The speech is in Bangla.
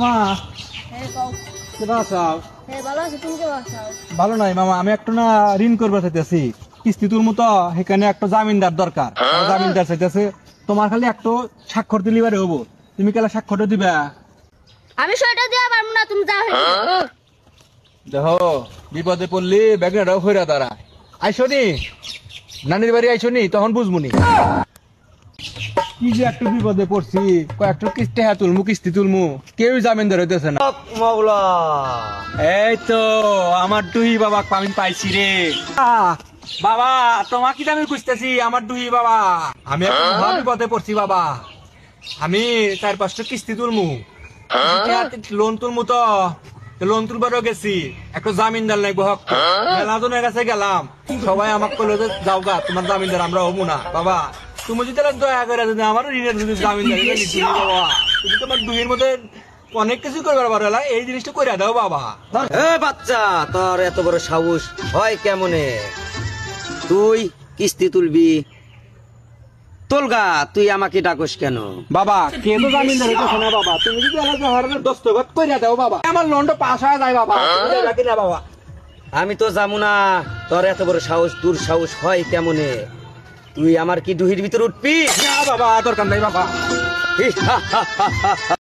মা হ্যাঁ কও। কেমন আছো? হ্যাঁ ভালো আছি, তুমি কেমন আছো? ভালো নাই মামা, আমি একটা না ঋণ করবে চাইতেছি কিস্তি তোর মতো, সেখানে একটা জামিনদার দরকার। জামিনদার চাইতেছে, তোমার খালি একটু স্বাক্ষর দিলি বারে হবো। তুমি কেলা স্বাক্ষরটা দিবা? আমি সেটা দিয়ে পারবো না, তুমি যাও। দেখো বিপদে পড়লি ব্যাগনাটাও হইরা দাঁড়া। আইসো নি নানির বাড়ি, আইসো নি তখন বুঝবুনি কি যে একটু বিপদে পড়ছি। কয়েকটু কিস্তি হ্যাঁ তুলমু, কিস্তি তুলমু, কেউ জামিনদার হইতেছে না। মাওলা এই তো আমার দুই বাবা আমি পাইছি রে। বাবা তোমার কি আমি খুঁজতেছি, আমার দুই বাবা। আমি এখন মহা বিপদে পড়ছি বাবা। আমি 4-5টা কিস্তি তুলমু, লোন তুলমু, তো লোন তুলবারও গেছি, একটা জামিনদার লাগবো। হক মেলাজনের কাছে গেলাম, সবাই আমাকে বললো যে যাও গা, তোমার জামিনদার আমরা হবো না। বাবা তুমি যদি দয়া করে যদি আমার ঋণের যদি জামিনদার বাবা, তুমি তোমার দুইয়ের মধ্যে অনেক কিছু করবার পারো, এই জিনিসটা করে দাও বাবা। এ বাচ্চা, তোর এত বড় সাহস হয় কেমনে? তুই কিস্তি তুলবি? তোলগা, তুই আমাকে ডাকস কেন? বাবা কে তো জামিনদার হইতেছে না বাবা, তুমি যদি আমার দস্তখত করে দাও বাবা, আমার লোনটা পাস হয়ে যায় বাবা। বাবা আমি তো যাবো না। তোর এত বড় সাহস, তোর সাহস হয় কেমনে? তুই আমার কি দুহির ভিতর উঠবি? না বাবা, দরকার নাই বাবা।